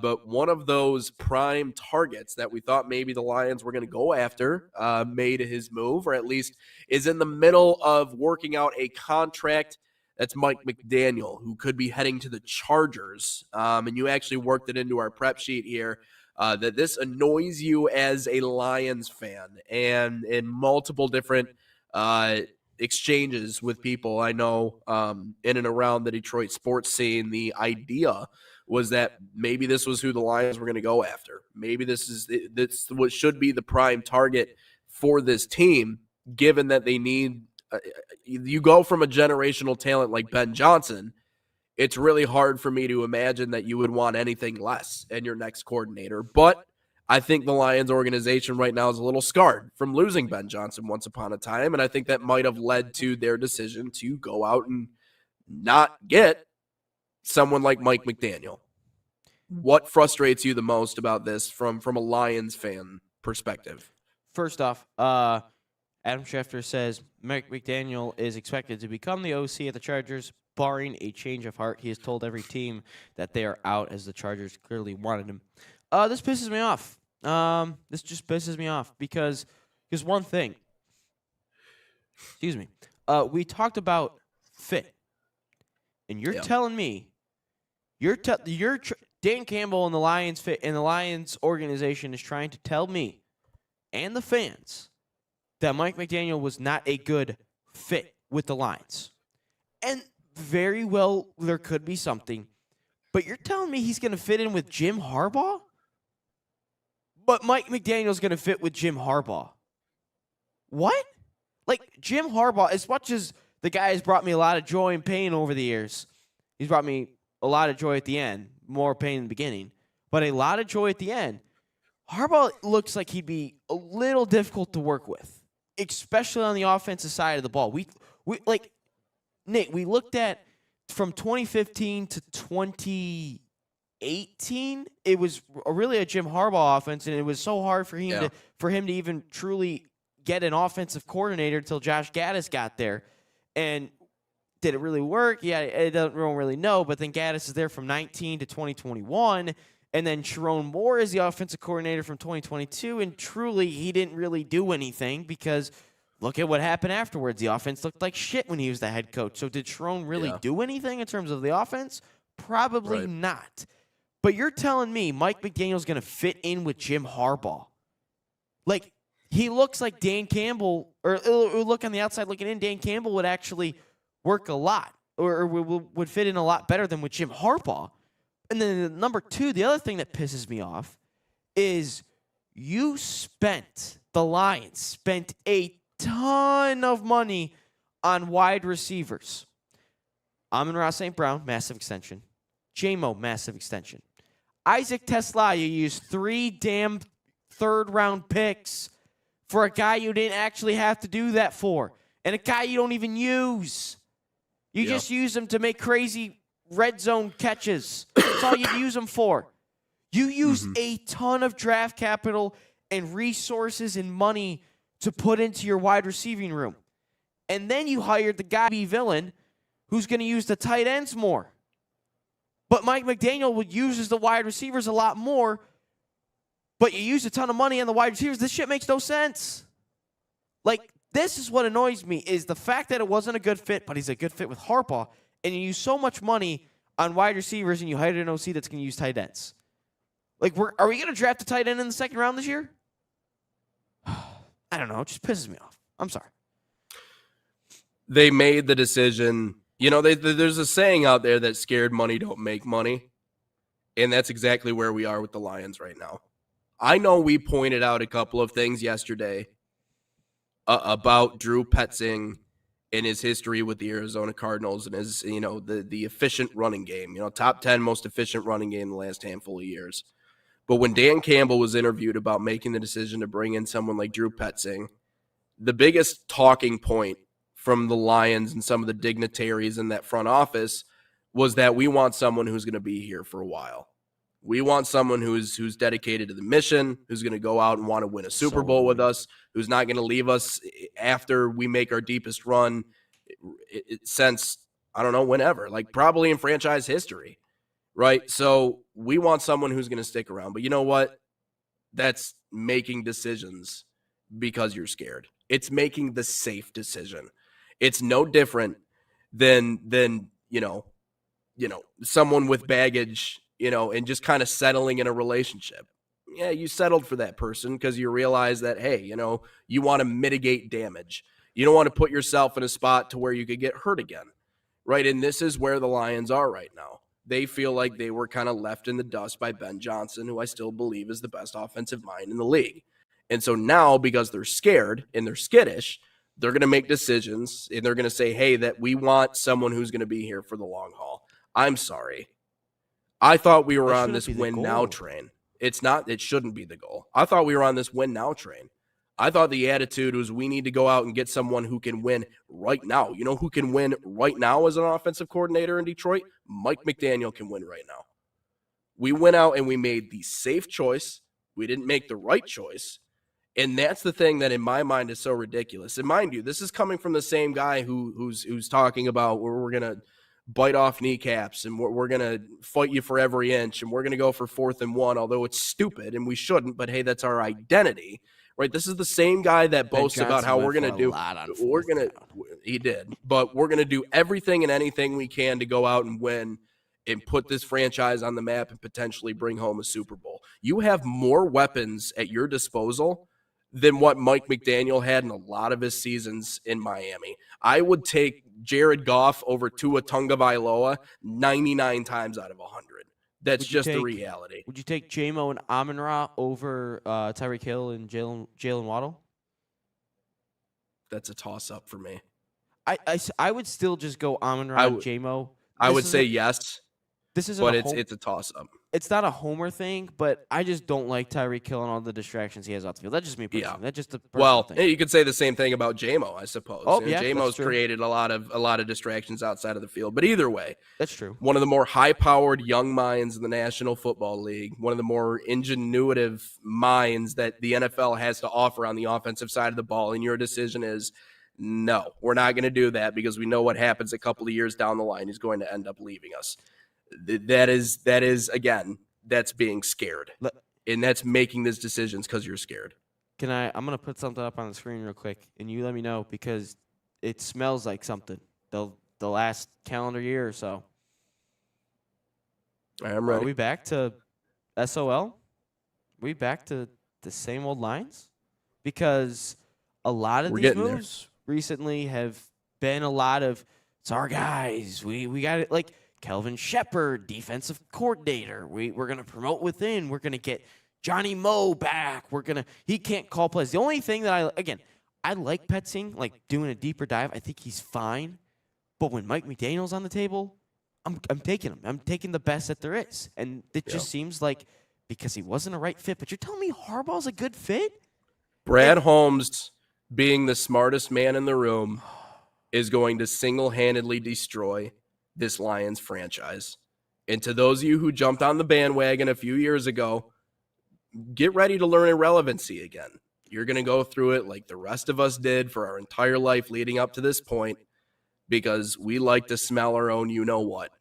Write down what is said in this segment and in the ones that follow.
But one of those prime targets that we thought maybe the Lions were going to go after made his move, or at least is in the middle of working out a contract. That's Mike McDaniel, who could be heading to the Chargers. And you actually worked it into our prep sheet here that this annoys you as a Lions fan. And in multiple different exchanges with people I know in and around the Detroit sports scene, the idea was that maybe this was who the Lions were going to go after. Maybe this what should be the prime target for this team, given that they need you go from a generational talent like Ben Johnson. It's really hard for me to imagine that you would want anything less in your next coordinator. But I think the Lions organization right now is a little scarred from losing Ben Johnson once upon a time, and I think that might have led to their decision to go out and not get someone like Mike McDaniel. What frustrates you the most about this from a Lions fan perspective? First off, Adam Schefter says Mike McDaniel is expected to become the OC at the Chargers, barring a change of heart. He has told every team that they are out, as the Chargers clearly wanted him. This pisses me off. This just pisses me off because one thing. Excuse me. We talked about fit, and you're telling me Dan Campbell and the Lions fit and the Lions organization is trying to tell me and the fans that Mike McDaniel was not a good fit with the Lions. And very well, there could be something. But you're telling me he's going to fit in with Jim Harbaugh? But Mike McDaniel's going to fit with Jim Harbaugh. What? Like, Jim Harbaugh, as much as the guy has brought me a lot of joy and pain over the years, he's brought me a lot of joy at the end, more pain in the beginning, but a lot of joy at the end. Harbaugh looks like he'd be a little difficult to work with, especially on the offensive side of the ball. We like, Nate, we looked at from 2015 to 2018, it was really a Jim Harbaugh offense, and it was so hard for him to even truly get an offensive coordinator until Josh Gaddis got there. And did it really work? Yeah, I don't really know, but then Gaddis is there from 19 to 2021, and then Sharon Moore is the offensive coordinator from 2022, and truly he didn't really do anything because look at what happened afterwards. The offense looked like shit when he was the head coach. So did Sharon really do anything in terms of the offense? Probably not. But you're telling me Mike McDaniel's going to fit in with Jim Harbaugh. Like, he looks like Dan Campbell, or look on the outside looking in, Dan Campbell would actually work a lot, or would fit in a lot better than with Jim Harbaugh. And then number two, the other thing that pisses me off is the Lions spent a ton of money on wide receivers. Amon-Ra St. Brown, massive extension. J-Mo, massive extension. Isaac Tesla, you used 3 damn third-round picks for a guy you didn't actually have to do that for, and a guy you don't even use. You just use him to make crazy red zone catches. That's all you use him for. You used a ton of draft capital and resources and money to put into your wide receiving room. And then you hired the guy, villain, who's going to use the tight ends more. But Mike McDaniel uses the wide receivers a lot more, but you use a ton of money on the wide receivers. This shit makes no sense. Like, this is what annoys me, is the fact that it wasn't a good fit, but he's a good fit with Harbaugh, and you use so much money on wide receivers and you hired an OC that's going to use tight ends. Like, are we going to draft a tight end in the second round this year? I don't know. It just pisses me off. I'm sorry. They made the decision. You know, there's a saying out there that scared money don't make money, and that's exactly where we are with the Lions right now. I know we pointed out a couple of things yesterday about Drew Petzing and his history with the Arizona Cardinals and his, the efficient running game, top 10 most efficient running game in the last handful of years. But when Dan Campbell was interviewed about making the decision to bring in someone like Drew Petzing, the biggest talking point from the Lions and some of the dignitaries in that front office was that we want someone who's going to be here for a while. We want someone who's dedicated to the mission, who's going to go out and want to win a Super Bowl with us, who's not going to leave us after we make our deepest run since, I don't know, whenever, like probably in franchise history. right? So we want someone who's going to stick around. But you know what? That's making decisions because you're scared. It's making the safe decision. It's no different than someone with baggage, and just kind of settling in a relationship. Yeah, you settled for that person because you realize that, hey, you want to mitigate damage. You don't want to put yourself in a spot to where you could get hurt again, right? And this is where the Lions are right now. They feel like they were kind of left in the dust by Ben Johnson, who I still believe is the best offensive mind in the league. And so now, because they're scared and they're skittish, they're going to make decisions and they're going to say, hey, that we want someone who's going to be here for the long haul. I'm sorry. I thought we were on this win now train. It's not. It shouldn't be the goal. I thought we were on this win now train. I thought the attitude was we need to go out and get someone who can win right now. You know who can win right now as an offensive coordinator in Detroit? Mike McDaniel can win right now. We went out and we made the safe choice. We didn't make the right choice. And that's the thing that in my mind is so ridiculous. And mind you, this is coming from the same guy who's talking about where we're going to bite off kneecaps and we're going to fight you for every inch and we're going to go for 4th and 1, although it's stupid and we shouldn't, but hey, that's our identity, right? This is the same guy that boasts about how we're going to do, he did, but we're going to do everything and anything we can to go out and win and put this franchise on the map and potentially bring home a Super Bowl. You have more weapons at your disposal than what Mike McDaniel had in a lot of his seasons in Miami. I would take Jared Goff over Tua Tagovailoa 99 times out of 100. That's just the reality. Would you take J-Mo and Amon-Ra over Tyreek Hill and Jalen Waddle? That's a toss-up for me. I would still just go Amon-Ra and J-Mo. I would say yes. This is it's a toss-up. It's not a homer thing, but I just don't like Tyreek Hill and all the distractions he has off the field. That's just me personally. Yeah. That's just the thing. You could say the same thing about J-Mo, I suppose. Oh, yeah, J-Mo's created a lot of distractions outside of the field. But either way, that's true. One of the more high-powered young minds in the National Football League, one of the more ingenuitive minds that the NFL has to offer on the offensive side of the ball, and your decision is, no, we're not going to do that because we know what happens a couple of years down the line. He's going to end up leaving us. That is again, that's being scared, and that's making these decisions because you're scared. I'm gonna put something up on the screen real quick, and you let me know because it smells like something. The last calendar year or so. I'm ready. Are we back to SOL? Are we back to the same old lines? Because a lot of these moves recently have been a lot of it's our guys. We got it like. Kelvin Shepard, defensive coordinator. We're going to promote within. We're going to get Johnny Moe back. He can't call plays. The only thing that I like Petzing, like doing a deeper dive. I think he's fine. But when Mike McDaniel's on the table, I'm taking him. I'm taking the best that there is. And it just seems like because he wasn't a right fit. But you're telling me Harbaugh's a good fit? Brad Holmes, being the smartest man in the room, is going to single-handedly destroy this Lions franchise. And to those of you who jumped on the bandwagon a few years ago, get ready to learn irrelevancy again. You're going to go through it like the rest of us did for our entire life leading up to this point because we like to smell our own you-know-what.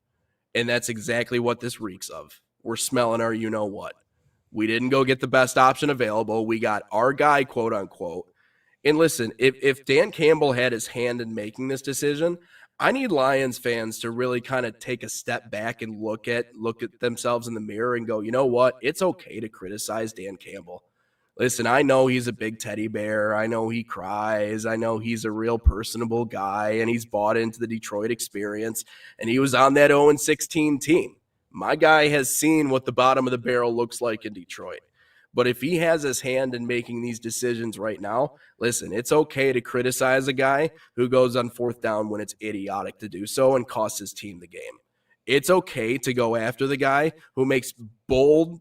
And that's exactly what this reeks of. We're smelling our you-know-what. We didn't go get the best option available. We got our guy, quote-unquote. And listen, if Dan Campbell had his hand in making this decision, I need Lions fans to really kind of take a step back and look at themselves in the mirror and go, you know what? It's okay to criticize Dan Campbell. Listen, I know he's a big teddy bear. I know he cries. I know he's a real personable guy, and he's bought into the Detroit experience, and he was on that 0-16 team. My guy has seen what the bottom of the barrel looks like in Detroit. But if he has his hand in making these decisions right now, listen, it's okay to criticize a guy who goes on 4th down when it's idiotic to do so and costs his team the game. It's okay to go after the guy who makes bold,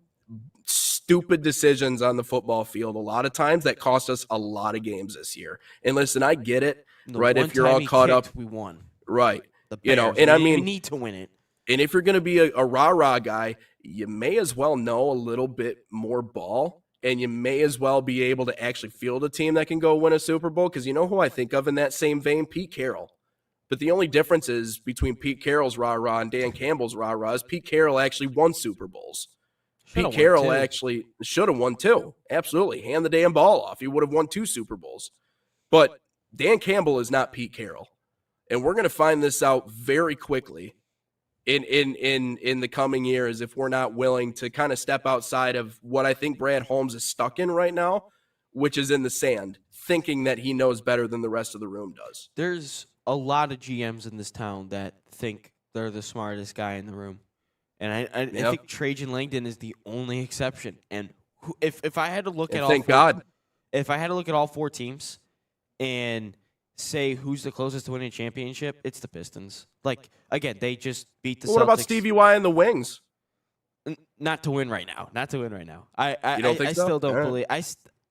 stupid decisions on the football field a lot of times that cost us a lot of games this year. And listen, I get it, right? If you're all caught up, we won. Right. And I mean, we need to win it. And if you're going to be a rah-rah guy, you may as well know a little bit more ball, and you may as well be able to actually field a team that can go win a Super Bowl. Because you know who I think of in that same vein? Pete Carroll. But the only difference is between Pete Carroll's rah-rah and Dan Campbell's rah-rah is Pete Carroll actually won Super Bowls. Pete Carroll actually should have won 2. Absolutely. Hand the damn ball off. He would have won 2 Super Bowls. But Dan Campbell is not Pete Carroll. And we're going to find this out very quickly in the coming years if we're not willing to kind of step outside of what I think Brad Holmes is stuck in right now, which is in the sand, thinking that he knows better than the rest of the room does. There's a lot of GMs in this town that think they're the smartest guy in the room. And I think Trajan Langdon is the only exception. And if I had to look at if I had to look at all 4 teams and say who's the closest to winning a championship, it's the Pistons. Like, again, they just beat the Celtics. What about Stevie Y and the Wings? Not to win right now. Not to win right now. You don't think I so? Still don't believe.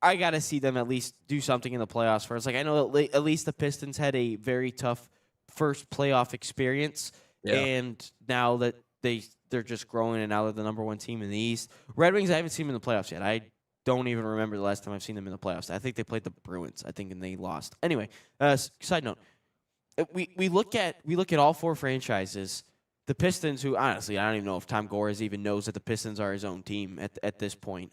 I got to see them at least do something in the playoffs first. Like, I know at least the Pistons had a very tough first playoff experience, and now that they're just growing, and now they're the number 1 team in the East. Red Wings, I haven't seen them in the playoffs yet. I don't even remember the last time I've seen them in the playoffs. I think they played the Bruins, and they lost. Anyway, side note, we look at all 4 franchises. The Pistons, who honestly I don't even know if Tom Gores even knows that the Pistons are his own team at this point.